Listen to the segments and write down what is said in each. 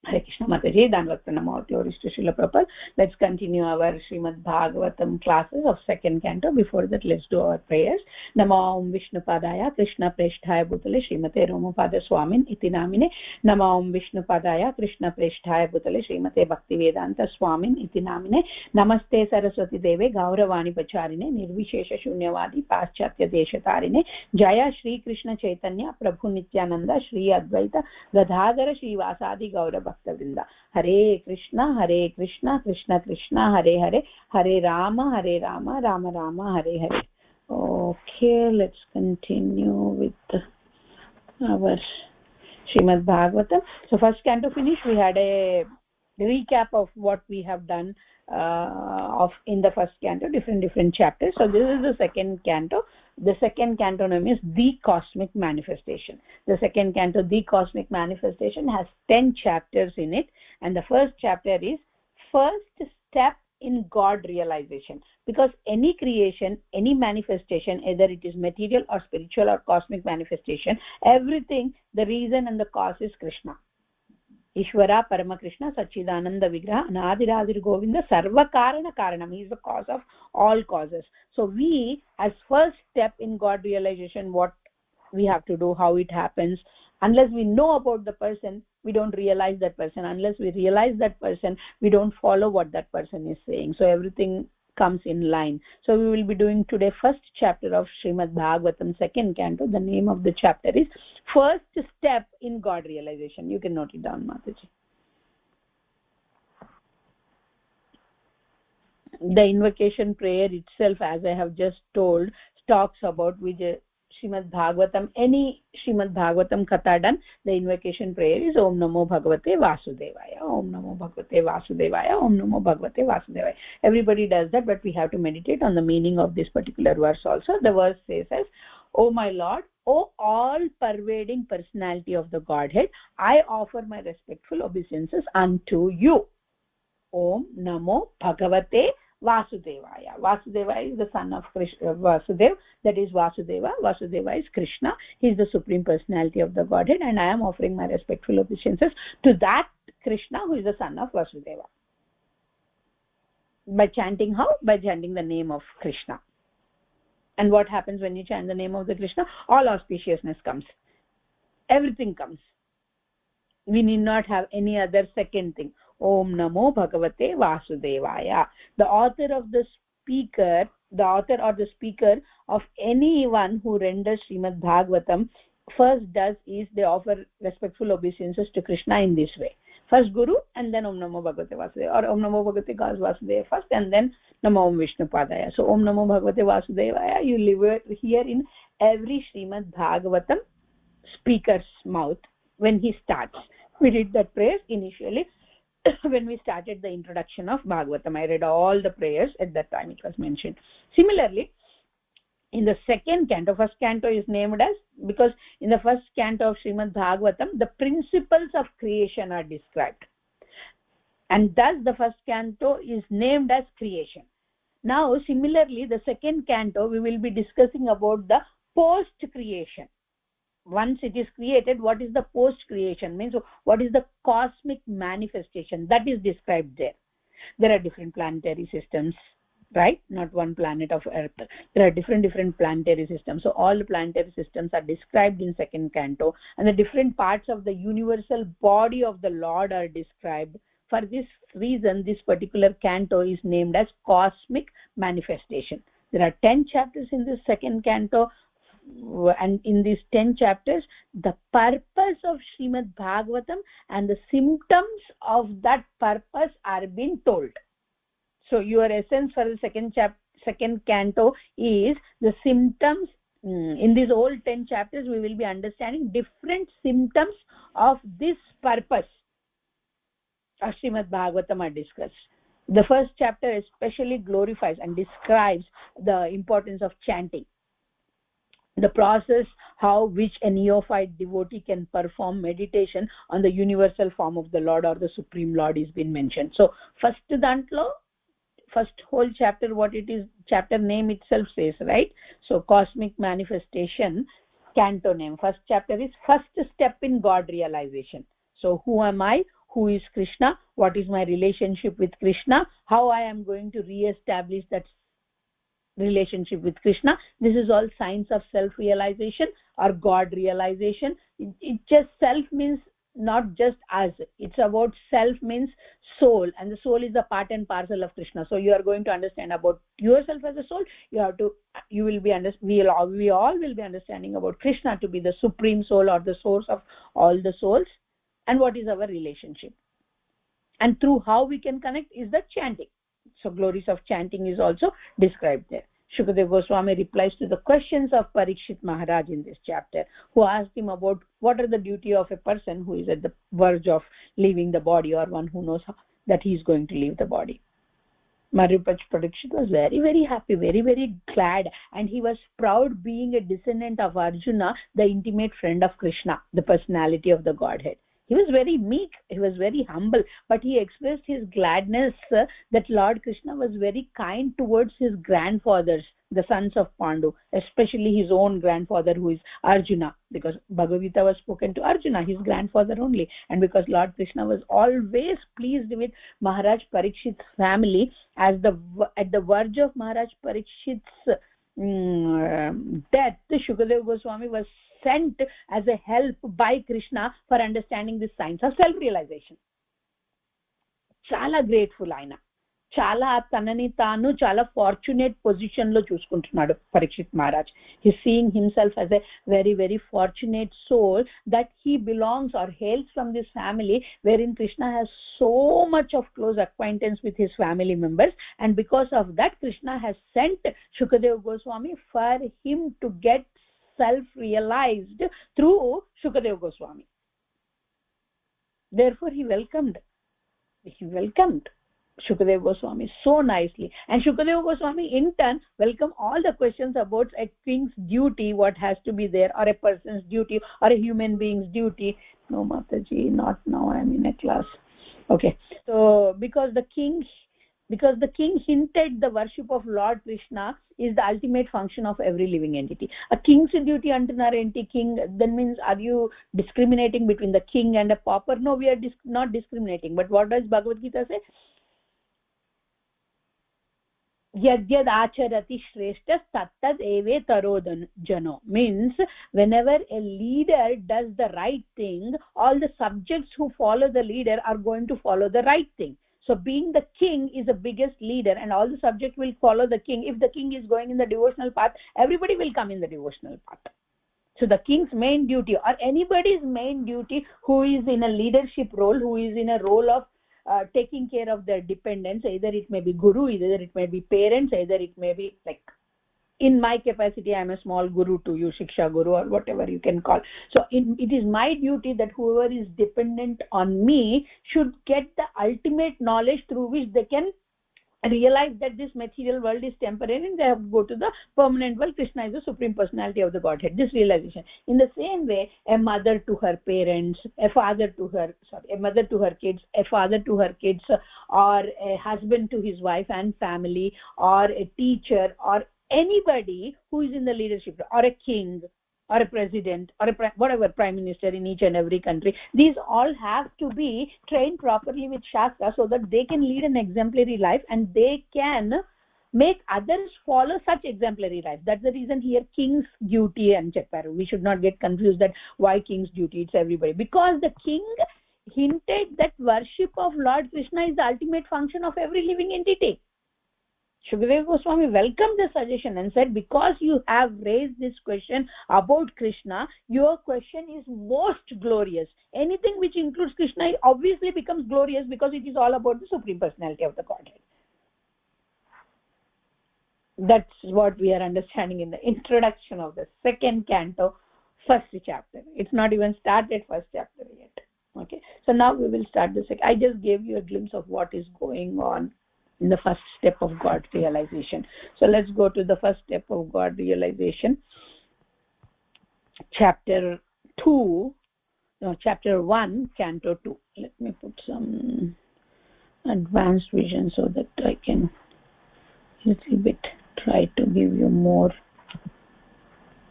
Hare Krishna Mataji, Danvatana Glories to Srila Prabhupada. Let's continue our Srimad Bhagavatam classes of second canto. Before that, let's do our prayers. Namo Om Vishnu Padaya Krishna Presthaya Bhutale Srimate Romapada Swamin Iti Namine. Namo Om Vishnu Padaya Krishna Presthaya Bhutale Srimate Bhaktivedanta Swamin Iti Namine. Namaste Saraswati Deve Gauravani Pacharine Nirvishesha Shunyavadi Paschatya Deshatarine Jaya Shri Krishna Chaitanya Prabhu Nityananda Shri Advaita Gadadhara Srivasadi Gaurav Bhaktavrinda. Hare Krishna Krishna Krishna Hare Hare Hare Rama Rama Rama Hare Hare. Okay, let's continue with our Srimad Bhagavatam. So first canto finished, we had a recap of what we have done of in the first canto, different chapters. So this is the second canto. The second canto name is The Cosmic Manifestation. The second canto, The Cosmic Manifestation, has 10 chapters in it, and the first chapter is First Step in God Realization. Because any creation, any manifestation, either it is material or spiritual or cosmic manifestation, everything, the reason and the cause is Krishna. Ishvara Parama Krishna Sachidananda Vigraha Anadiradir Govinda Sarva Karana Karanam. He is the cause of all causes. So we, as first step in God realization, what we have to do, how it happens, unless we know about the person, we don't realize that person. Unless we realize that person, we don't follow what that person is saying. So everything comes in line. So we will be doing today first chapter of Srimad Bhagavatam, second canto. The name of the chapter is First Step in God Realization. You can note it down, Mataji. The invocation prayer itself, as I have just told, talks about which Srimad Bhagavatam, any Srimad Bhagavatam katha done, the invocation prayer is Om Namo Bhagavate Vasudevaya, Om Namo Bhagavate Vasudevaya, Om Namo Bhagavate Vasudevaya. Everybody does that, but we have to meditate on the meaning of this particular verse also. The verse says as, O my Lord, O all-pervading personality of the Godhead, I offer my respectful obeisances unto you. Om Namo Bhagavate Vasudevaya. Vasudeva is the son of Krishna, Vasudev, that is Vasudeva. Vasudeva is Krishna. He is the supreme personality of the Godhead, and I am offering my respectful obeisances to that Krishna who is the son of Vasudeva. By chanting how? By chanting the name of Krishna. And what happens when you chant the name of the Krishna? All auspiciousness comes. Everything comes. We need not have any other second thing. Om Namo Bhagavate Vasudevaya. The author or the speaker of anyone who renders Srimad Bhagavatam first does is they offer respectful obeisances to Krishna in this way. First Guru and then Om Namo Bhagavate Vasudevaya, or Om Namo Bhagavate Vasudevaya first and then Namo Om Vishnu Padaya. So Om Namo Bhagavate Vasudevaya, you live here in every Srimad Bhagavatam speaker's mouth when he starts. We did that prayer initially when we started the introduction of Bhagavatam. I read all the prayers at that time, it was mentioned. Similarly, in the second canto, first canto is named as, because in the first canto of Srimad Bhagavatam, the principles of creation are described. And thus the first canto is named as creation. Now, similarly, the second canto, we will be discussing about the post-creation. Once it is created, what is the post-creation? Means what is the cosmic manifestation? That is described there. There are different planetary systems, right? Not one planet of Earth. There are different planetary systems. So all the planetary systems are described in second canto, and the different parts of the universal body of the Lord are described. For this reason, this particular canto is named as Cosmic Manifestation. There are 10 chapters in this second canto. And in these 10 chapters, the purpose of Srimad Bhagavatam and the symptoms of that purpose are being told. So your essence for the second canto is the symptoms. In these all 10 chapters, we will be understanding different symptoms of this purpose of Srimad Bhagavatam are discussed. The first chapter especially glorifies and describes the importance of chanting. The process which a neophyte devotee can perform meditation on the universal form of the Lord or the Supreme Lord is been mentioned. So first whole chapter, what it is, chapter name itself says, right? So Cosmic Manifestation, canto name. First chapter is First Step in God Realization. So who am I? who is Krishna, what is my relationship with Krishna, how I am going to re-establish that relationship with Krishna. This is all signs of self-realization or God realization. It just self means not just us. It's about self means soul, and the soul is a part and parcel of Krishna. So you are going to understand about yourself as a soul. You will be we all will be understanding about Krishna to be the supreme soul or the source of all the souls, and what is our relationship. And through how we can connect is the chanting. So glories of chanting is also described there. Shukadeva Goswami replies to the questions of Parikshit Maharaj in this chapter, who asked him about what are the duty of a person who is at the verge of leaving the body, or one who knows that he is going to leave the body. Maripach Parikshit was very, very happy, very, very glad, and he was proud being a descendant of Arjuna, the intimate friend of Krishna, the personality of the Godhead. He was very meek, he was very humble, but he expressed his gladness that Lord Krishna was very kind towards his grandfathers, the sons of Pandu, especially his own grandfather, who is Arjuna, because Bhagavad Gita was spoken to Arjuna, his grandfather only, and because Lord Krishna was always pleased with Maharaj Parikshit's family. At the verge of Maharaj Parikshit's death, Shukadeva Goswami was sent as a help by Krishna for understanding the science of self-realization. Chala grateful aina, chala tanani tanu chala fortunate position lo chuskuntunnadu Parikshit Maharaj. He's seeing himself as a very, very fortunate soul, that he belongs or hails from this family wherein Krishna has so much of close acquaintance with his family members, and because of that Krishna has sent Shukadeva Goswami for him to get self-realized through Shukadeva Goswami. Therefore he welcomed Shukadeva Goswami so nicely, and Shukadeva Goswami in turn welcomed all the questions about a king's duty, what has to be there, or a person's duty, or a human being's duty. No, Mataji, not now, I am in a class. Okay, so because the king hinted the worship of Lord Krishna is the ultimate function of every living entity. A king's duty anti king, then means, are you discriminating between the king and a pauper? No, we are not discriminating. But what does Bhagavad Gita say? Yadyad acharati shreshtas tattad eve tarodan jano, means whenever a leader does the right thing, all the subjects who follow the leader are going to follow the right thing. So being the king is the biggest leader, and all the subjects will follow the king. If the king is going in the devotional path, everybody will come in the devotional path. So the king's main duty, or anybody's main duty who is in a leadership role, who is in a role of taking care of their dependents, either it may be guru, either it may be parents, either it may be, like in my capacity I am a small guru to you, Shiksha Guru, or whatever you can call. So it is my duty that whoever is dependent on me should get the ultimate knowledge through which they can realize that this material world is temporary and they have to go to the permanent world. Krishna is the supreme personality of the Godhead. This realization. In the same way, a mother to her parents, a mother to her kids, a father to her kids, or a husband to his wife and family, or a teacher, or anybody who is in the leadership, or a king, or a president, or whatever prime minister in each and every country, these all have to be trained properly with Shastra so that they can lead an exemplary life and they can make others follow such exemplary life. That's the reason here king's duty and Chakparu. We should not get confused that why king's duty, it's everybody. Because the king hinted that worship of Lord Krishna is the ultimate function of every living entity. Shukadeva Goswami welcomed the suggestion and said, because you have raised this question about Krishna, your question is most glorious. Anything which includes Krishna obviously becomes glorious because it is all about the Supreme Personality of the Godhead. That's what we are understanding in the introduction of the second canto, first chapter. It's not even started first chapter yet. Okay, so now we will start the second. I just gave you a glimpse of what is going on in the first step of God realization. So let's go to the first step of God realization. Chapter 1, Canto 2. Let me put some advanced vision so that I can little bit try to give you more.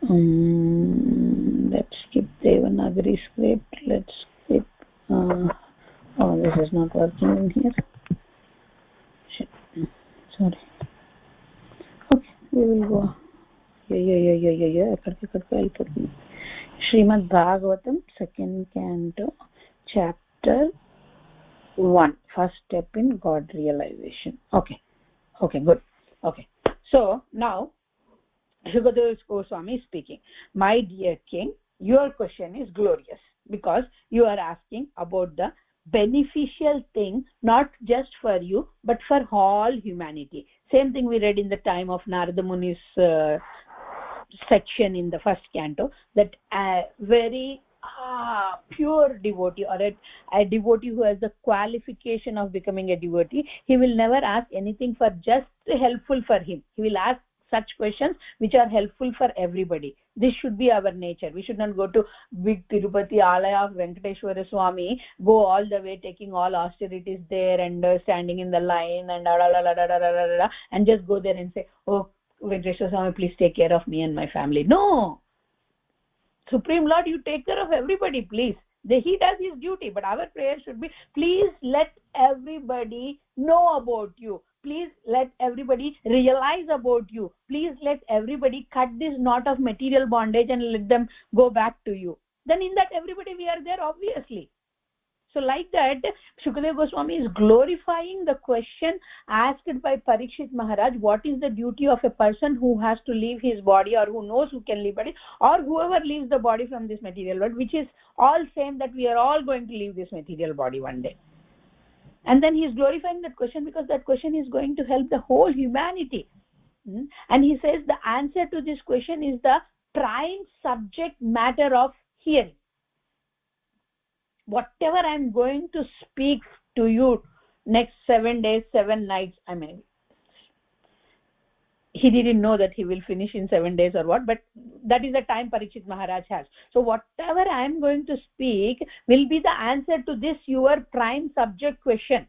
Let's skip Devanagari script. Let's skip. this is not working in here. Shit. Sorry. Okay, we will go. Yeah. I'll put Srimad Bhagavatam, second canto, chapter 1, first step in God realization. Okay, good. Okay, so now Shukadeva Goswami is speaking. My dear king, your question is glorious because you are asking about the beneficial thing, not just for you but for all humanity. Same thing we read in the time of Narada Muni's section in the first canto, that a very pure devotee, or a devotee who has the qualification of becoming a devotee, he will never ask anything for just helpful for him. He will ask such questions which are helpful for everybody. This should be our nature. We should not go to big Tirupati Alaya of Venkateshwara Swami, go all the way taking all austerities there and standing in the line and just go there and say, oh Venkateshwara Swami, please take care of me and my family. No, Supreme Lord, you take care of everybody, please. He does his duty, but our prayer should be, please let everybody know about you. Please let everybody realize about you. Please let everybody cut this knot of material bondage and let them go back to you. Then in that everybody we are there, obviously. So like that, Shukadeva Goswami is glorifying the question asked by Parikshit Maharaj, what is the duty of a person who has to leave his body, or who knows who can leave body, or whoever leaves the body from this material world, which is all same, that we are all going to leave this material body one day. And then he is glorifying that question because that question is going to help the whole humanity. And he says the answer to this question is the prime subject matter of hearing. Whatever I am going to speak to you next 7 days, 7 nights, I mean, he didn't know that he will finish in 7 days or what, but that is the time Parikshit Maharaj has. So whatever I am going to speak will be the answer to this your prime subject question.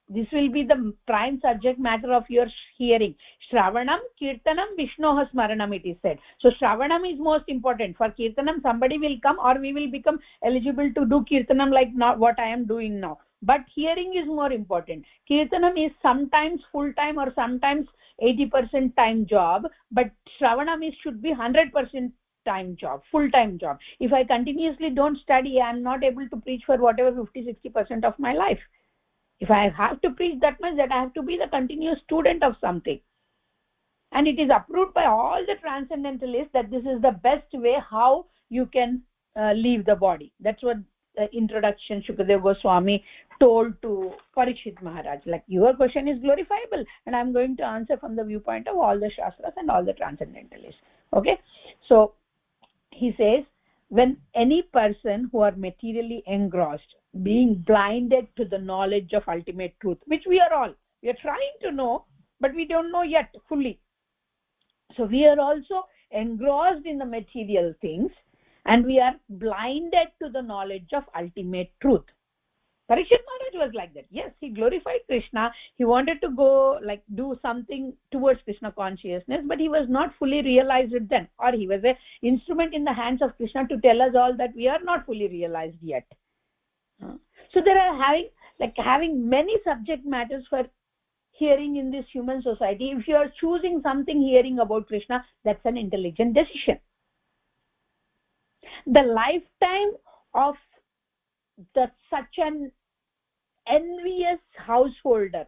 This will be the prime subject matter of your hearing. Shravanam, Kirtanam, Vishnoha Smaranam, it is said. So Shravanam is most important. For Kirtanam, somebody will come, or we will become eligible to do Kirtanam like not what I am doing now. But hearing is more important. Kirtanam is sometimes full-time or sometimes 80% time job, but Shravanam should be 100% time job, full-time job. If I continuously don't study, I am not able to preach for whatever 50-60% of my life. If I have to preach that much, that I have to be the continuous student of something. And it is approved by all the transcendentalists that this is the best way how you can leave the body. That's what introduction Shukadeva Goswami told to Parikshit Maharaj. Like, your question is glorifiable, and I'm going to answer from the viewpoint of all the Shastras and all the transcendentalists. Okay? So, he says, when any person who are materially engrossed, being blinded to the knowledge of ultimate truth, which we are trying to know, but we don't know yet fully. So we are also engrossed in the material things, and we are blinded to the knowledge of ultimate truth. Parikshit Maharaj was like that. Yes, he glorified Krishna. He wanted to go, like, do something towards Krishna consciousness, but he was not fully realized it then. Or he was an instrument in the hands of Krishna to tell us all that we are not fully realized yet. So there are having many subject matters for hearing in this human society. If you are choosing something hearing about Krishna, that's an intelligent decision. The lifetime of such an envious householder,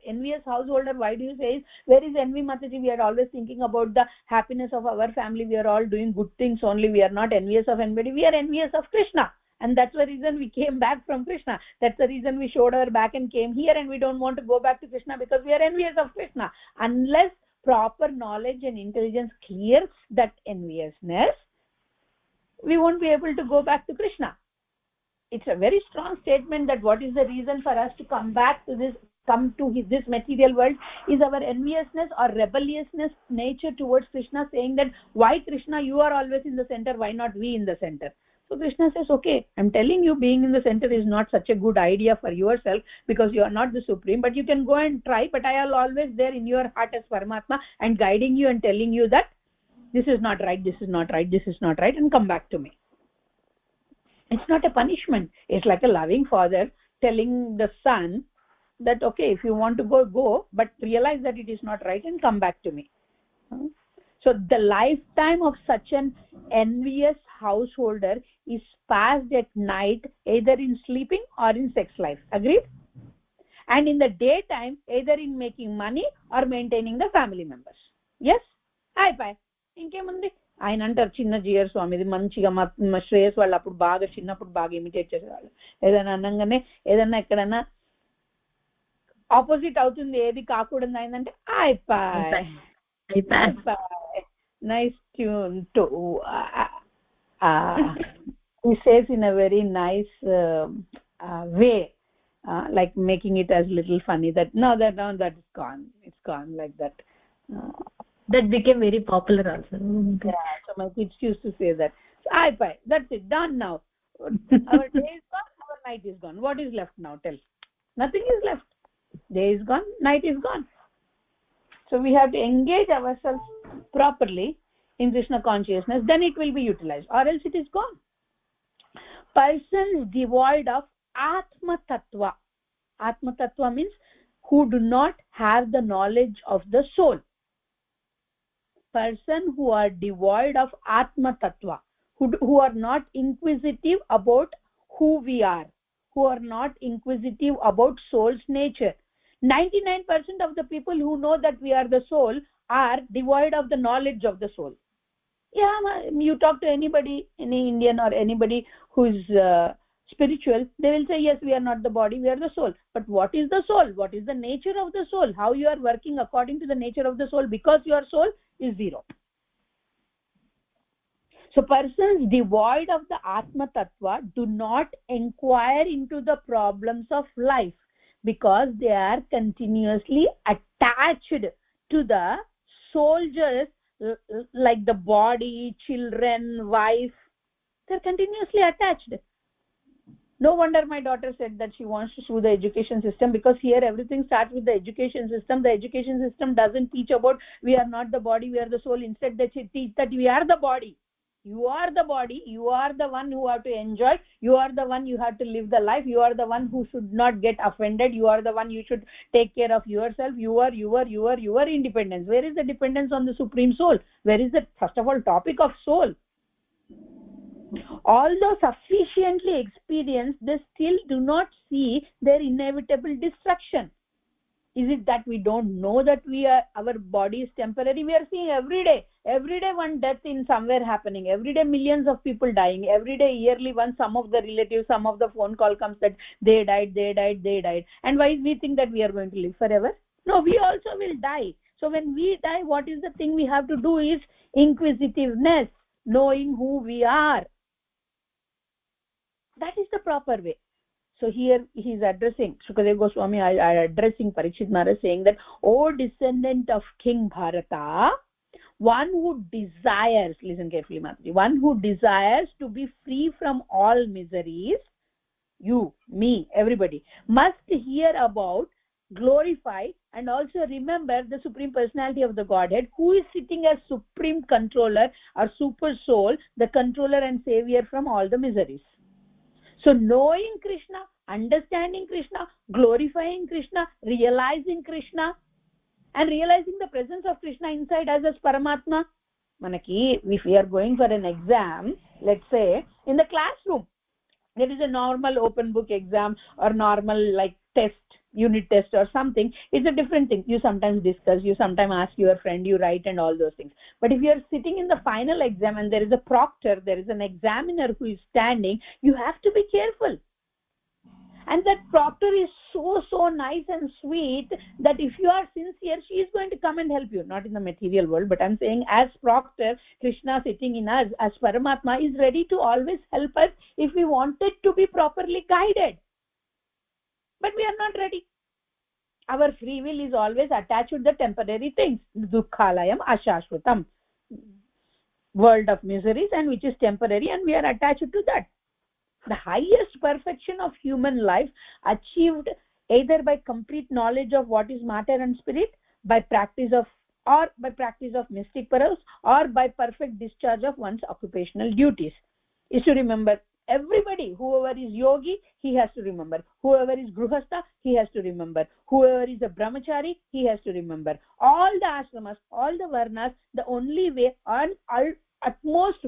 why do you say, where is envy, Mataji? We are always thinking about the happiness of our family. We are all doing good things only. We are not envious of anybody. We are envious of Krishna. And that's the reason we came back from Krishna. That's the reason we showed our back and came here, and we don't want to go back to Krishna because we are envious of Krishna. Unless proper knowledge and intelligence clears that enviousness, we won't be able to go back to Krishna. It's a very strong statement that what is the reason for us to come to this material world is our enviousness or rebelliousness nature towards Krishna, saying that, why Krishna, you are always in the center, why not we in the center? So Krishna says, okay, I'm telling you, being in the center is not such a good idea for yourself because you are not the supreme, but you can go and try, but I am always there in your heart as Paramatma and guiding you and telling you that this is not right, this is not right, this is not right, and come back to me. It's not a punishment. It's like a loving father telling the son that okay, if you want to go, go, but realize that it is not right and come back to me. So the lifetime of such an envious householder is passed at night, either in sleeping or in sex life. Agreed? And in the daytime, either in making money or maintaining the family members. Yes? Bye. ఇంకేముంది ఆయన అంటారు చిన్న జియర్ స్వామిది మంచిగా మా శ్రేయస్ వాళ్ళు అప్పుడు బాగా చిన్నప్పుడు బాగా ఇమిటేట్ చేసేవాళ్ళు. ఏదైనా అనగానే ఏదన్నా ఎక్కడన్నా ఆపోజిట్ అవుతుంది, ఏది కాకూడదు అయిందంటే అయిపోయి nice tune to he says in a very nice way, like making it as little funny that no, that is gone, it's gone, like that. That became very popular also. Yeah, so my kids used to say that. So, bye, that's it, done now. Our day is gone, our night is gone. What is left now? Tell. Nothing is left. Day is gone, night is gone. So we have to engage ourselves properly in Krishna consciousness, then it will be utilized, or else it is gone. Persons devoid of atma tattva. Atma tattva means who do not have the knowledge of the soul. Person who are devoid of atma tattva, who are not inquisitive about who we are, who are not inquisitive about soul's nature. 99% of the people who know that we are the soul are devoid of the knowledge of the soul. Yeah, you talk to anybody, any Indian or anybody who is spiritual, they will say yes, we are not the body, we are the soul. But what is the soul? What is the nature of the soul? How you are working according to the nature of the soul, because your soul is zero. So persons devoid of the atma tattva do not inquire into the problems of life, because they are continuously attached to the soldiers, like the body, children, wife. They're continuously attached. No wonder my daughter said that she wants to sue the education system, because here everything starts with the education system. The education system doesn't teach about we are not the body, we are the soul. Instead they teach that we are the body. You are the body, you are the one who have to enjoy, you are the one you have to live the life, you are the one who should not get offended, you are the one you should take care of yourself. Your independence. Where is the dependence on the supreme soul? Where is the first of all topic of soul? Although sufficiently experienced, they still do not see their inevitable destruction. Is it that we don't know that our body is temporary? We are seeing every day one death in somewhere happening, every day millions of people dying, every day yearly one, some of the relatives, some of the phone call comes that they died. And why we think that we are going to live forever? No, we also will die. So when we die, what is the thing we have to do is inquisitiveness, knowing who we are. That is the proper way. So here he is addressing, Shukadeva Goswami addressing Parikshit Maharaj, saying that, O descendant of King Bharata, one who desires, listen carefully Mataji, one who desires to be free from all miseries, you, me, everybody, must hear about, glorify and also remember the Supreme Personality of the Godhead, who is sitting as Supreme Controller or Super Soul, the controller and savior from all the miseries. So knowing Krishna, understanding Krishna, glorifying Krishna, realizing Krishna, and realizing the presence of Krishna inside us as Paramatma. Manaki, if we are going for an exam, let's say in the classroom, there is a normal open book exam or normal like test, unit test or something. It's a different thing. You sometimes discuss, you sometimes ask your friend, you write and all those things. But if you are sitting in the final exam and there is a proctor, there is an examiner who is standing, you have to be careful. And that proctor is so nice and sweet that if you are sincere, she is going to come and help you. Not in the material world, but I'm saying as proctor, Krishna sitting in us as Paramatma is ready to always help us if we wanted to be properly guided. But we are not ready. Our free will is always attached to the temporary things. Dukkhalayam ashashvatam, world of miseries, and which is temporary, and we are attached to that. The highest perfection of human life achieved either by complete knowledge of what is matter and spirit, by practice of mystic powers, or by perfect discharge of one's occupational duties, is to remember Everybody, whoever is yogi, he has to remember. Whoever is gruhastha, he has to remember. Whoever is a brahmachari, he has to remember. All the ashramas, all the varnas, the only way, utmost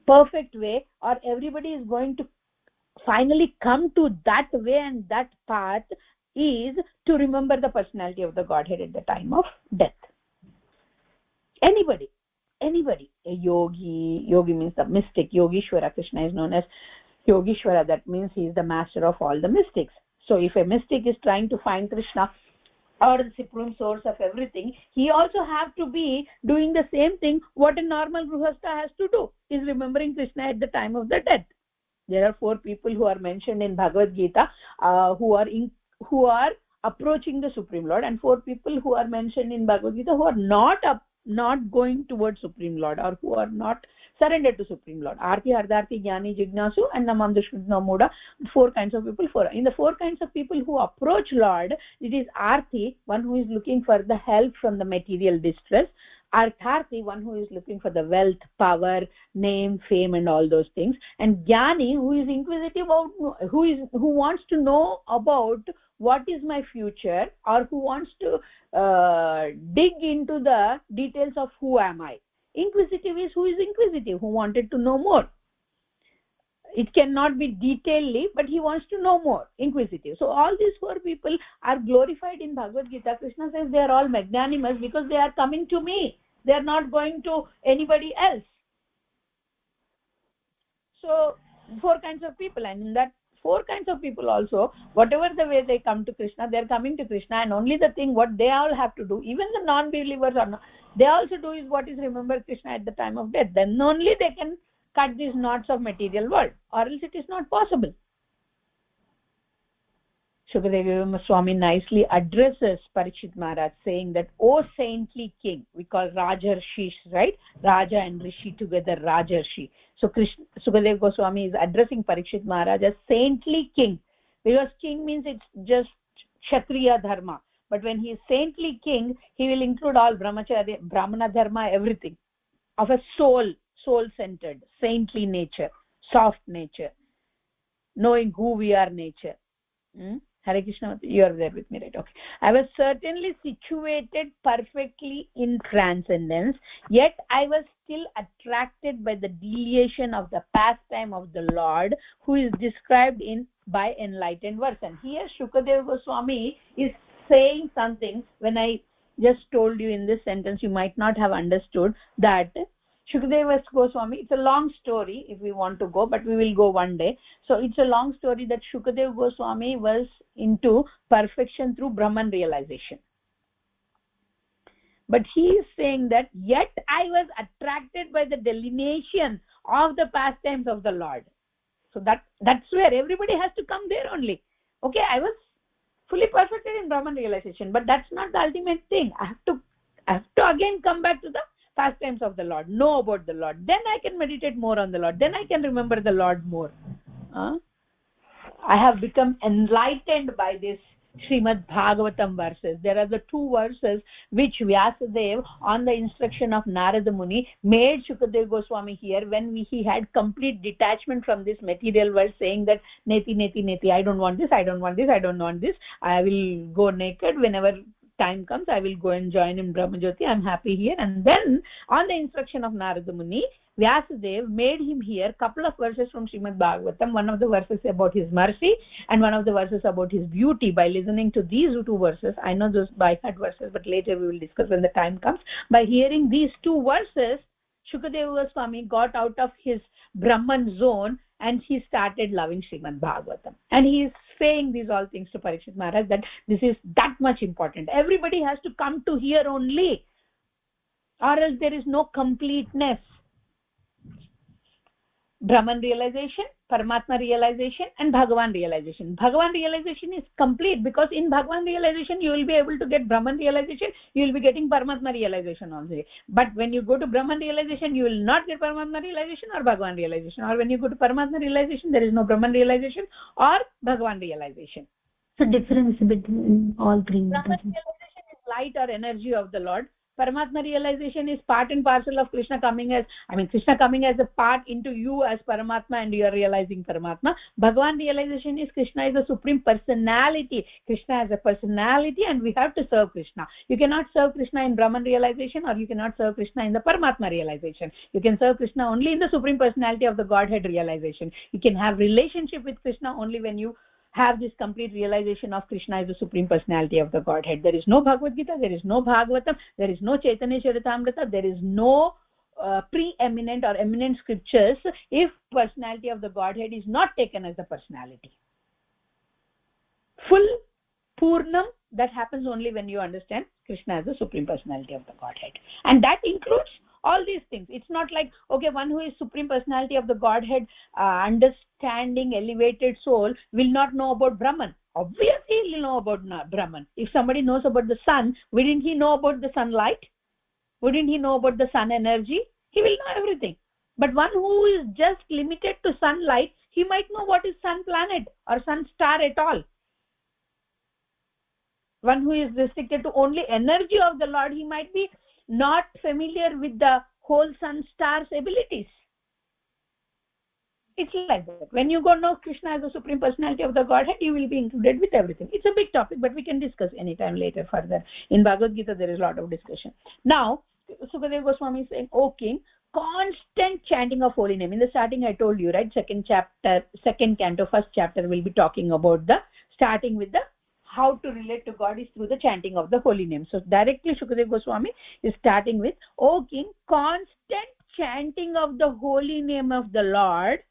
perfect way, or everybody is going to finally come to that way and that path, is to remember the personality of the Godhead at the time of death. Anybody, a yogi means the mystic. Yogishwara, Krishna is known as Yogishwara. That means he is the master of all the mystics. So if a mystic is trying to find Krishna or the supreme source of everything, he also have to be doing the same thing what a normal gruhastha has to do, is remembering Krishna at the time of the death. There are 4 people who are mentioned in Bhagavad Gita, who are approaching the Supreme Lord, and 4 people who are mentioned in Bhagavad Gita who are not going towards Supreme Lord, or who are not surrendered to Supreme Lord. Arti, Ardharti, Jnani, Jignasu, and Namam Dushkritna Moda. 4 kinds of people. In the 4 kinds of people who approach Lord, it is Arti, one who is looking for the help from the material distress. Artharti, one who is looking for the wealth, power, name, fame, and all those things. And Jnani, who is inquisitive about, who wants to know about what is my future, or who wants to dig into the details of who am I. Inquisitive is who is inquisitive, who wanted to know more. It cannot be detailedly, but he wants to know more. Inquisitive. So all these 4 people are glorified in Bhagavad Gita. Krishna says they are all magnanimous because they are coming to me. They are not going to anybody else. So 4 kinds of people, and in that 4 kinds of people also, whatever the way they come to Krishna, they are coming to Krishna, and only the thing what they all have to do, even the non-believers are not, they also do is what is remember Krishna at the time of death. Then only they can cut these knots of material world, or else it is not possible. Shukadeva Swami nicely addresses Parikshit Maharaj, saying that, O saintly king, we call Rajarshi, right? Raja and Rishi together, Rajarshi. So Shukadeva Goswami is addressing Parikshit Maharaj as saintly king, because king means it's just Kshatriya dharma. But when he is saintly king, he will include all brahmacharya, brahmana dharma, everything, of a soul-centered, saintly nature, soft nature, knowing who we are nature. Hare Krishna, you are there with me, right? Okay. I was certainly situated perfectly in transcendence, yet I was still attracted by the deviation of the pastime of the Lord, who is described by enlightened verse. And here Shukadeva Goswami is saying something. When I just told you in this sentence, you might not have understood that Shukadeva Goswami, it's a long story if we want to go, but we will go one day. So it's a long story that Shukadeva Goswami was into perfection through Brahman realization. But he is saying that, yet I was attracted by the delineation of the pastimes of the Lord. So that's where everybody has to come there only. Okay, I was fully perfected in Brahman realization, but that's not the ultimate thing. I have to again come back to the pastimes of the Lord, know about the Lord. Then I can meditate more on the Lord. Then I can remember the Lord more. I have become enlightened by this Srimad Bhagavatam verses. There are the 2 verses which Vyasadeva, on the instruction of Narada Muni, made Shukadeva Goswami here when he had complete detachment from this material world, saying that neti neti neti, I don't want this, I don't want this, I don't want this, I will go naked whenever time comes, I will go and join in Brahmajyoti, I am happy here. And then on the instruction of Narada Muni, Vyasadeva made him hear couple of verses from Srimad Bhagavatam, one of the verses about his mercy and one of the verses about his beauty. By listening to these 2 verses, I know those by heart verses, but later we will discuss when the time comes. By hearing these 2 verses, Shukadeva Goswami got out of his Brahman zone and he started loving Srimad Bhagavatam. And he is saying these all things to Parikshit Maharaj, that this is that much important. Everybody has to come to here only, or else there is no completeness. Brahman realization, Paramatma realization, and Bhagavan realization. Bhagavan realization is complete, because in Bhagavan realization you will be able to get Brahman realization, you will be getting Paramatma realization also. But when you go to Brahman realization, you will not get Paramatma realization or Bhagavan realization. Or when you go to Paramatma realization, there is no Brahman realization or Bhagavan realization. So difference between all 3. Brahman realization is light or energy of the Lord. Paramatma realization is part and parcel of Krishna coming as, Krishna coming as a part into you as Paramatma, and you are realizing Paramatma. Bhagavan realization is Krishna is a supreme personality. Krishna is a personality, and we have to serve Krishna. You cannot serve Krishna in Brahman realization, or you cannot serve Krishna in the Paramatma realization. You can serve Krishna only in the supreme personality of the Godhead realization. You can have relationship with Krishna only when you have this complete realization of Krishna as the supreme personality of the Godhead. There is no Bhagavad Gita, there is no Bhagavatam, there is no Chaitanya Charitamrita, there is no preeminent or eminent scriptures if personality of the Godhead is not taken as the personality. Full Purnam, that happens only when you understand Krishna as the supreme personality of the Godhead. And that includes all these things. It's not like, okay, one who is supreme personality of the Godhead, understanding elevated soul, will not know about Brahman. Obviously he will know about Brahman. If somebody knows about the sun, wouldn't he know about the sunlight? Wouldn't he know about the sun energy? He will know everything. But one who is just limited to sunlight, he might know what is sun planet or sun star at all. One who is restricted to only energy of the Lord, he might be not familiar with the whole sun star's abilities. It's like that. When you go know Krishna as the supreme personality of the Godhead, you will be included with everything. It's a big topic, but we can discuss anytime later further. In Bhagavad Gita, there is a lot of discussion. Now, Sukadeva Goswami is saying, O king, constant chanting of holy name. In the starting, I told you, right? Second canto, first chapter will be talking about the starting with the how to relate to God is through the chanting of the holy name. So directly Shukadeva Goswami is starting with, O king, constant chanting of the holy name of the Lord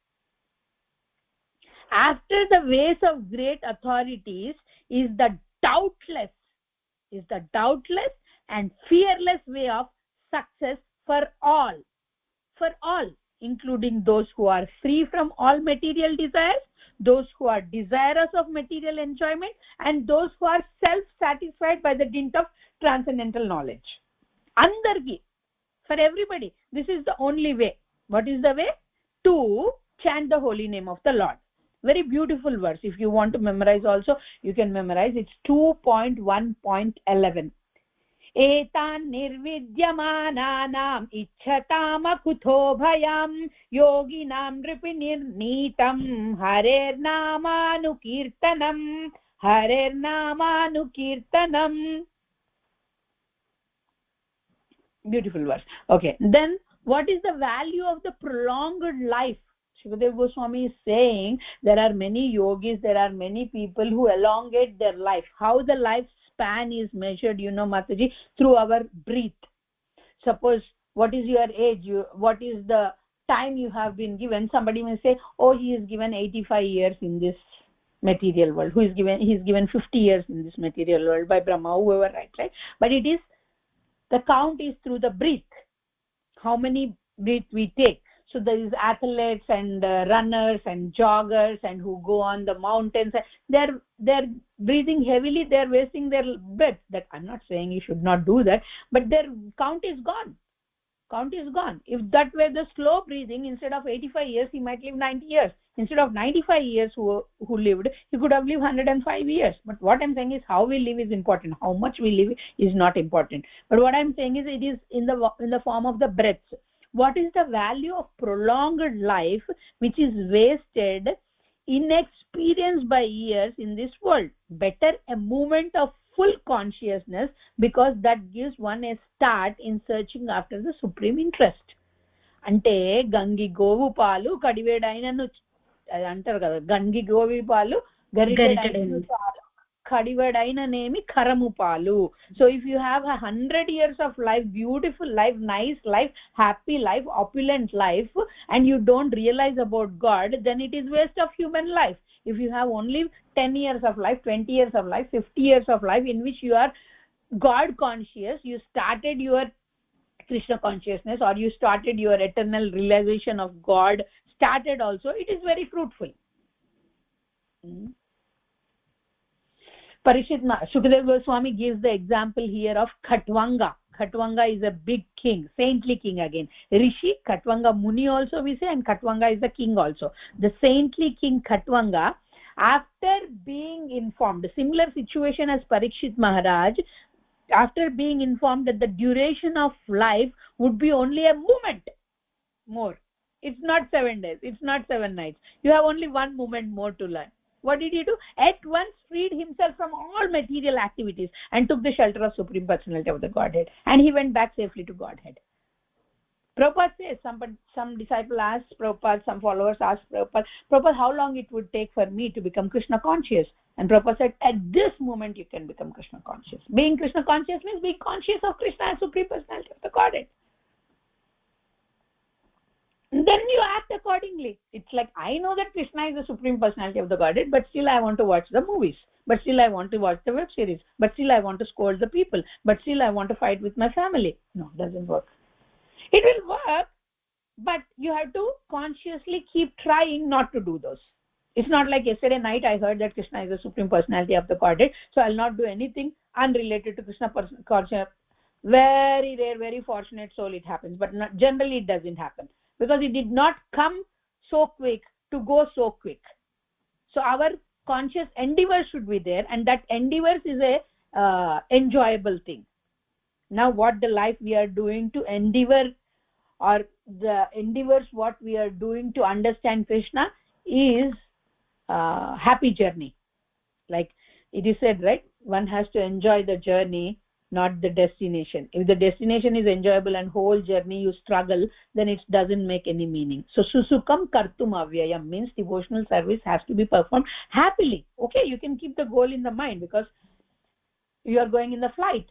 after the ways of great authorities is the doubtless and fearless way of success for all, including those who are free from all material desires, those who are desirous of material enjoyment, and those who are self-satisfied by the dint of transcendental knowledge. Andargi, for everybody, this is the only way. What is the way? To chant the holy name of the Lord. Very beautiful verse. If you want to memorize also, you can memorize. It's 2.1.11. एतान् निर्विद्यमानानाम् इच्छतामकुतो भयं योगिनां नृपिनिर्नीतं हरेर्नामानुकीर्तनम्. Beautiful verse. Okay, then what is the value of the prolonged life? Shukadeva Goswami is saying there are many yogis, there are many people who elongate their life. How the lifespan is measured, Mataji, through our breath. Suppose, what is your age? What is the time you have been given? Somebody may say, oh, he is given 85 years in this material world. He is given 50 years in this material world by Brahma, whoever, right? But it is, the count is through the breath. How many breaths we take. So there is athletes and runners and joggers and who go on the mountains. They're breathing heavily. They're wasting their breath. That I'm not saying you should not do that, but their count is gone. If that were the slow breathing, instead of 85 years, he might live 90 years. Instead of 95 years who lived, he could have lived 105 years. But what I'm saying is how we live is important. How much we live is not important. But what I'm saying is it is in the form of the breaths. What is the value of prolonged life which is wasted, inexperienced by years in this world? Better a moment of full consciousness, because that gives one a start in searching after the supreme interest. Ante gangi govu palu kadivedainanu antaru kada, gangi govu palu garidainu kadivedaina nemi karamu palu. So if you have 100 years of life, beautiful life, nice life, happy life, opulent life, and you don't realize about God, then it is waste of human life. If you have only 10 years of life, 20 years of life, 50 years of life in which you are God conscious, you started your Krishna consciousness, or you started your eternal realization of God, started also, it is very fruitful. Shukadeva Goswami gives the example here of Khatvanga. Khatvanga is a big king, saintly king again. Rishi, Khatvanga Muni also we say, and Khatvanga is the king also. The saintly king Khatvanga, after being informed, similar situation as Parikshit Maharaj, after being informed that the duration of life would be only a moment more. It's not 7 days, it's not 7 nights. You have only one moment more to learn. What did he do? At once freed himself from all material activities and took the shelter of Supreme Personality of the Godhead, and he went back safely to Godhead. Prabhupada says, some disciple asked Prabhupada, some followers asked Prabhupada, how long it would take for me to become Krishna conscious? And Prabhupada said, at this moment you can become Krishna conscious. Being Krishna conscious means being conscious of Krishna as Supreme Personality of the Godhead. Then you act accordingly. It's like, I know that Krishna is the Supreme Personality of the Godhead, but still I want to watch the movies, but still I want to watch the web series, but still I want to scold the people, but still I want to fight with my family. No, it doesn't work. It will work, but you have to consciously keep trying not to do those. It's not like yesterday night I heard that Krishna is the Supreme Personality of the Godhead, so I'll not do anything unrelated to Krishna consciousness. Very rare, very fortunate soul it happens, but not, generally it doesn't happen, because it did not come so quick to go so quick. So our conscious endeavor should be there, and that endeavor is a enjoyable thing. Now what the life we are doing to endeavor, or the endeavors what we are doing to understand Krishna, is happy journey. Like it is said, right, one has to enjoy the journey, not the destination. If the destination is enjoyable and whole journey you struggle, then it doesn't make any meaning. So susukam kartum avyayam means devotional service has to be performed happily. Okay, you can keep the goal in the mind, because you are going in the flight.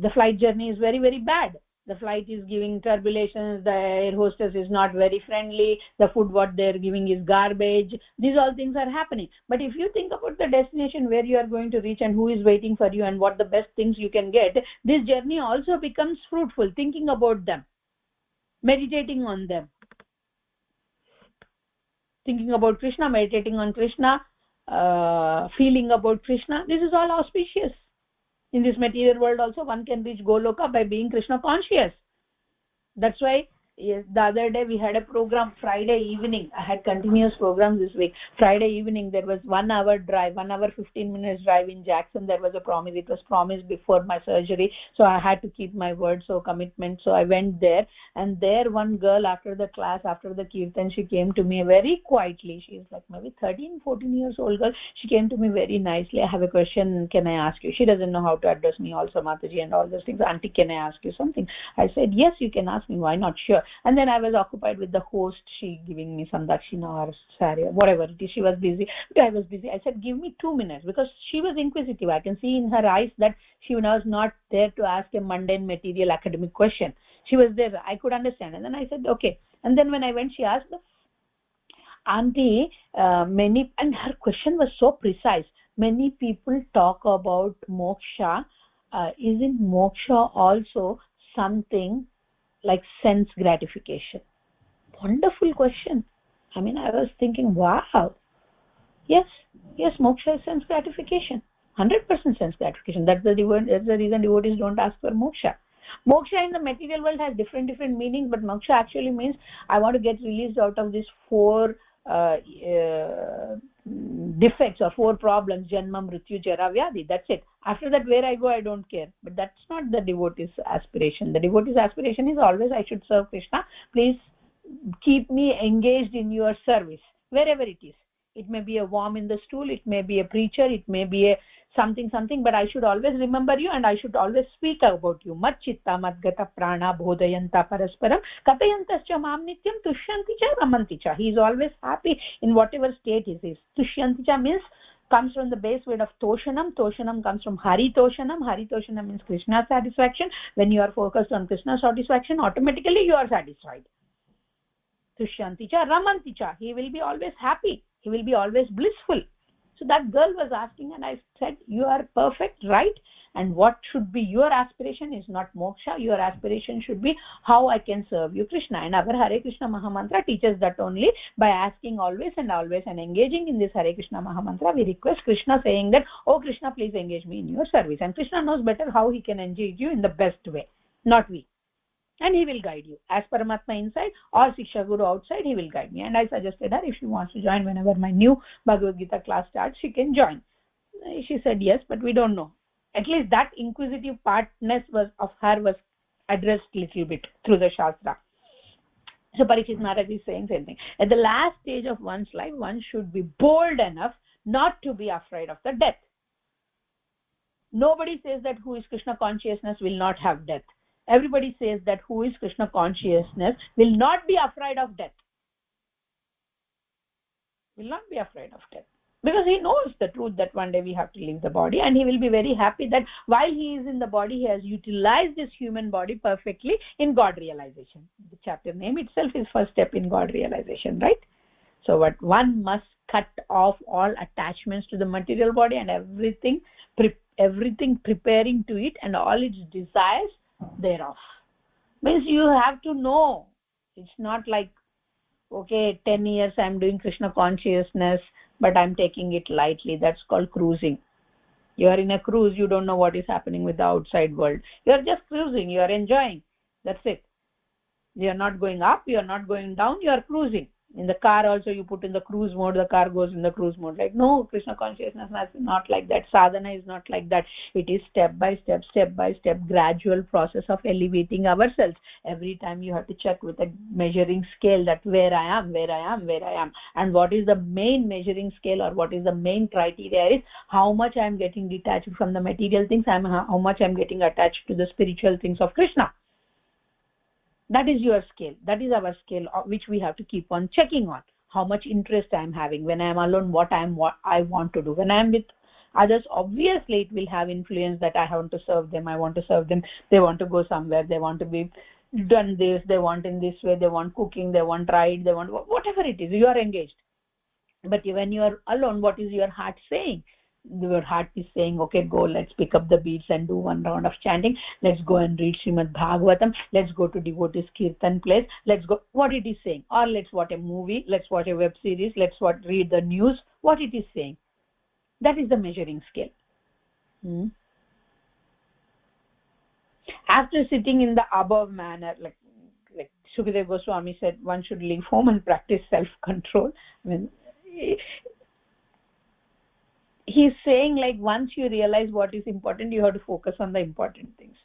The flight journey is very, very bad. The flight is giving turbulations, the air hostess is not very friendly, the food what they're giving is garbage. These all things are happening. But if you think about the destination where you are going to reach and who is waiting for you and what the best things you can get, this journey also becomes fruitful, thinking about them, meditating on them, thinking about Krishna, meditating on Krishna, feeling about Krishna. This is all auspicious. In this material world also one can reach Goloka by being Krishna conscious. That's why, yes, the other day we had a program Friday evening. I had continuous programs this week. Friday evening there was 1 hour drive, 1 hour 15 minutes drive in Jackson. There was a promise. It was promised before my surgery, so I had to keep my word, so commitment. So I went there, and there one girl, after the class, after the kirtan, she came to me very quietly. She is like maybe 13-14 years old girl. She came to me very nicely. I have a question, can I ask you? She doesn't know how to address me also, Mataji and all those things. Auntie, can I ask you something? I said, yes, you can ask me, why not? Sure. And then I was occupied with the host, she giving me some dakshina or sari, whatever it is. She was busy, I was busy. I said, give me 2 minutes, because she was inquisitive. I can see in her eyes that she was not there to ask a mundane material academic question. She was there, I could understand. And then I said, okay. And then when I went, she asked, Auntie, many, and her question was so precise. Many people talk about moksha. Isn't moksha also something like sense gratification? Wonderful question. I mean, I was thinking, wow, yes, moksha is sense gratification, 100% sense gratification. That's the reason devotees don't ask for moksha. Moksha in the material world has different meanings, but moksha actually means I want to get released out of these 4 defects or 4 problems: janma, mrityu, jara, vyadhi. That's it. After that, where I go, I don't care. But that's not the devotee's aspiration. The devotee's aspiration is always, I should serve Krishna. Please keep me engaged in your service, wherever it is. It may be a worm in the stool, it may be a preacher, it may be a something, but I should always remember you, and I should always speak about you. Mat chitta madgata prana bodhayanta parasparam katayantascha mam nityam tushyanti cha ramanti cha. He is always happy in whatever state he is. Tushyanti cha means, comes from the base word of toshanam. Toshanam comes from hari toshanam. Hari toshanam means Krishna satisfaction. When you are focused on Krishna satisfaction, automatically you are satisfied. Tushyanti cha ramanti cha. He will be always happy. He will be always blissful. So that girl was asking, and I said, you are perfect, right? And what should be your aspiration is not moksha. Your aspiration should be how I can serve you, Krishna. And our Hare Krishna Mahamantra teaches that only by asking always and engaging in this Hare Krishna Mahamantra. We request Krishna, saying that, oh Krishna, please engage me in your service. And Krishna knows better how he can engage you in the best way, not we. And he will guide you. As Paramatma inside or Shiksha Guru outside, he will guide me. And I suggested her, if she wants to join whenever my new Bhagavad Gita class starts, she can join. She said yes, but we don't know. At least that inquisitive partness of her was addressed little bit through the Shastra. So Parikshit Maharaj is saying something. At the last stage of one's life, one should be bold enough not to be afraid of the death. Nobody says that who is Krishna consciousness will not have death. Everybody says that who is Krishna consciousness will not be afraid of death. Will not be afraid of death. Because he knows the truth that one day we have to leave the body, and he will be very happy that while he is in the body, he has utilized this human body perfectly in God realization. The chapter name itself is first step in God realization, right? So what one must cut off all attachments to the material body and everything preparing to it and all its desires thereof. Means you have to know. It's not like, okay, 10 years I'm doing Krishna consciousness, but I'm taking it lightly. That's called cruising. You are in a cruise, you don't know what is happening with the outside world. You are just cruising, you are enjoying. That's it. You are not going up, you are not going down, you are cruising. In the car also, you put in the cruise mode, the car goes in the cruise mode. Like, no, Krishna consciousness is not like that. Sadhana is not like that. It is step by step, gradual process of elevating ourselves. Every time you have to check with a measuring scale that where I am. And what is the main measuring scale, or what is the main criteria is how much I am getting detached from the material things, how much I am getting attached to the spiritual things of Krishna. That is your scale. That is our scale, which we have to keep on checking on. How much interest I am having. When I am alone, what I want to do. When I am with others, obviously it will have influence that I want to serve them. I want to serve them. They want to go somewhere. They want to be done this. They want in this way. They want cooking. They want ride. They want whatever it is. You are engaged. But when you are alone, what is your heart saying? Your heart is saying, okay, go, let's pick up the beads and do one round of chanting. Let's go and read Srimad Bhagavatam. Let's go to devotees kirtan place. Let's go. What it is saying? Or let's watch a movie. Let's watch a web series. Let's read the news. What it is saying? That is the measuring scale. After sitting in the above manner, like Sukadeva Goswami said, one should leave home and practice self-control. I mean, he's saying, like, once you realize what is important, you have to focus on the important things.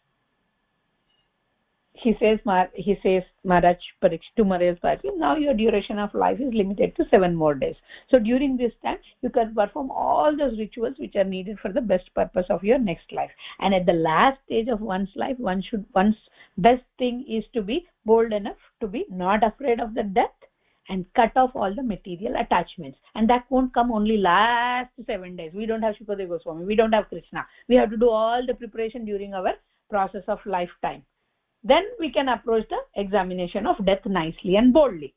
He says Maharaj Parikshit to Maharaj Parikshit, now your duration of life is limited to 7 more days. So during this time, you can perform all those rituals which are needed for the best purpose of your next life. And at the last stage of one's life, one's best thing is to be bold enough to be not afraid of the death and cut off all the material attachments. And that won't come only last 7 days. We don't have Shukadeva Goswami. We don't have Krishna. We have to do all the preparation during our process of lifetime. Then we can approach the examination of death nicely and boldly.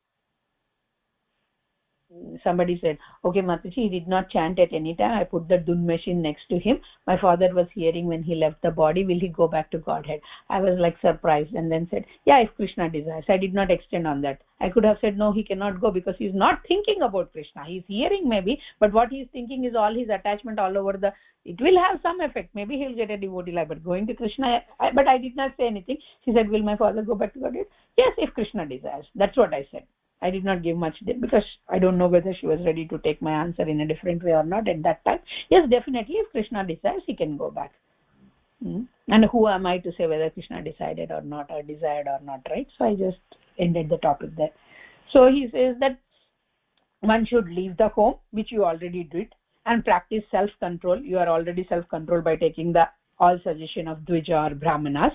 Somebody said, okay, Mataji, he did not chant at any time. I put the dun machine next to him. My father was hearing when he left the body. Will he go back to Godhead? I was like surprised and then said, yeah, if Krishna desires. I did not extend on that. I could have said, no, he cannot go because he is not thinking about Krishna. He is hearing maybe, but what he is thinking is all his attachment all over the... It will have some effect. Maybe he will get a devotee life, but going to Krishna... But I did not say anything. She said, will my father go back to Godhead? Yes, if Krishna desires. That's what I said. I did not give much because I don't know whether she was ready to take my answer in a different way or not at that time. Yes, definitely, if Krishna desires, he can go back. And who am I to say whether Krishna decided or not, or desired or not, right? So I just ended the topic there. So he says that one should leave the home, which you already did, and practice self-control. You are already self-controlled by taking the all suggestion of Dvija or Brahmanas.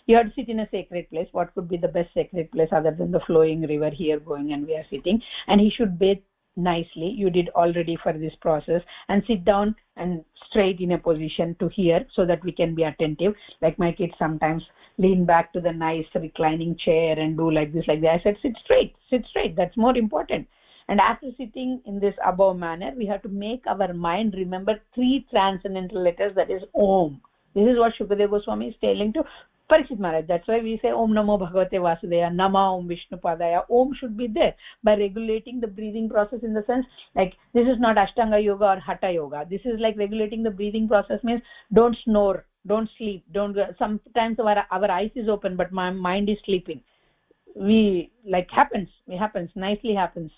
You have to sit in a sacred place. What could be the best sacred place other than the flowing river here going and we are sitting? And he should bathe nicely. You did already for this process. And sit down and straight in a position to hear so that we can be attentive. Like my kids sometimes lean back to the nice reclining chair and do like this, like that. I said, sit straight. That's more important. And after sitting in this above manner, we have to make our mind remember 3 transcendental letters, that is Om. This is what Shukadeva Goswami is telling to Parikshit Maharaj. That's why we say Om Namo Bhagavate Vasudevaya, Nama Om Vishnu Padaya. Om should be there by regulating the breathing process, in the sense like this is not Ashtanga Yoga or Hatha Yoga. This is like regulating the breathing process, means don't snore, don't sleep, don't. Sometimes our eyes is open but my mind is sleeping. It happens, nicely happens.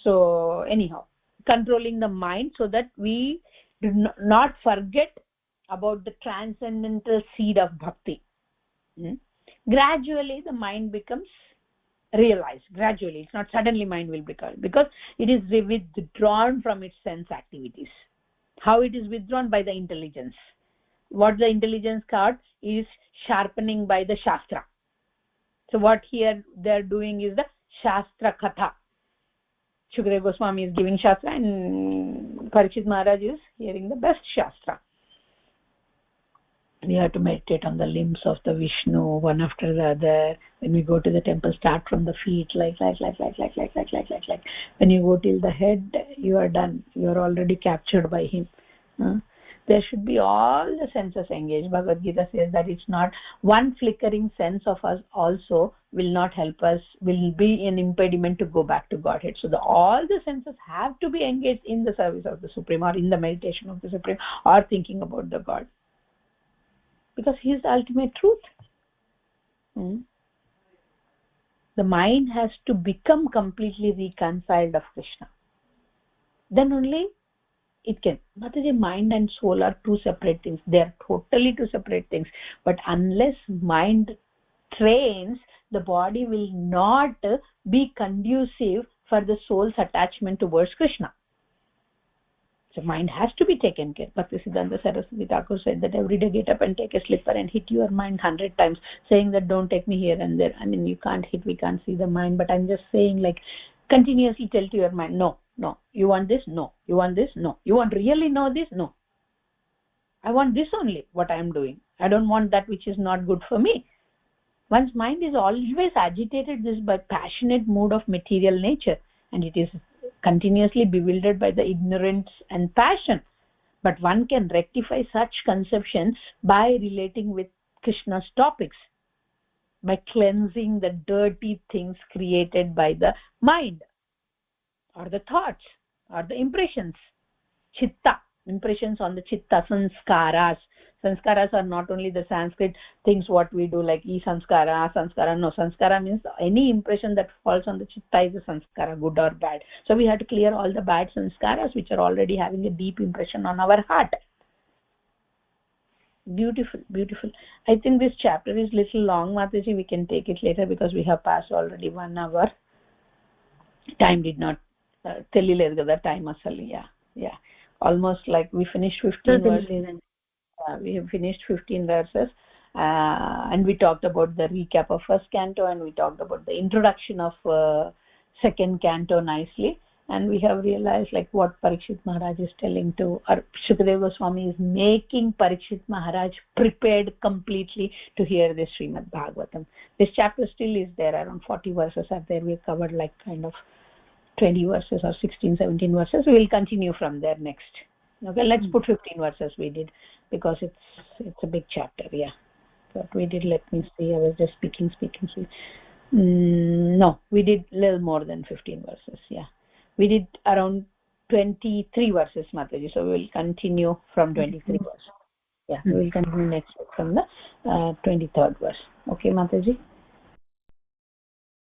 So anyhow, controlling the mind so that we do not forget about the transcendental seed of bhakti. Gradually the mind becomes realized. Gradually, it's not suddenly mind will become, because it is withdrawn from its sense activities. How it is withdrawn? By the intelligence. What the intelligence got is sharpening by the shastra. So what here they are doing is the shastra katha. Shukadeva Goswami is giving shastra and Parikshit Maharaj is hearing the best shastra. We have to meditate on the limbs of the Vishnu one after the other. When we go to the temple, start from the feet, like. When you go till the head, you are done. You are already captured by him. There should be all the senses engaged. Bhagavad Gita says that it's not one flickering sense of us also will not help us, will be an impediment to go back to Godhead. So all the senses have to be engaged in the service of the Supreme, or in the meditation of the Supreme, or thinking about the God. Because he is the ultimate truth. The mind has to become completely reconciled of Krishna. Then only it can. Mataji, mind and soul are two separate things. They are totally two separate things. But unless mind trains, the body will not be conducive for the soul's attachment towards Krishna. So mind has to be taken care. Bhaktisiddhanta Saraswati Thakur said that every day get up and take a slipper and hit your mind 100 times, saying that don't take me here and there. I mean, you can't hit, we can't see the mind, but I'm just saying, like, continuously tell to your mind, no, you want this, no, you want this, no, you want really know this, no, I want this only, what I am doing. I don't want that which is not good for me. One's mind is always agitated this by passionate mood of material nature, and it is continuously bewildered by the ignorance and passion. But one can rectify such conceptions by relating with Krishna's topics, by cleansing the dirty things created by the mind, or the thoughts, or the impressions. Chitta, impressions on the chitta, sanskaras. Sanskaras are not only the Sanskrit things what we do, like e-sanskara, sanskara. No, sanskara means any impression that falls on the chitta is a sanskara, good or bad. So we have to clear all the bad sanskaras which are already having a deep impression on our heart. Beautiful, beautiful. I think this chapter is little long, Mataji. We can take it later because we have passed already 1 hour. Time did not tell the time asali. Yeah. Almost like we finished 15 verses. We have finished 15 verses, and we talked about the recap of first canto, and we talked about the introduction of second canto nicely, and we have realized like what Parikshit Maharaj is telling to, or Shukadeva Goswami is making Parikshit Maharaj prepared completely to hear this Srimad Bhagavatam. This chapter still is there, around 40 verses are there. We covered like kind of 20 verses or 16, 17 verses. We will continue from there next. Okay, let's put 15 verses we did, because it's a big chapter. Yeah, what we did, let me see, I was just speaking. No, we did little more than 15 verses. Yeah, we did around 23 verses, Mataji. So we will continue from 23 verses. Yeah, we will continue next week from the 23rd verse. Okay, Mataji.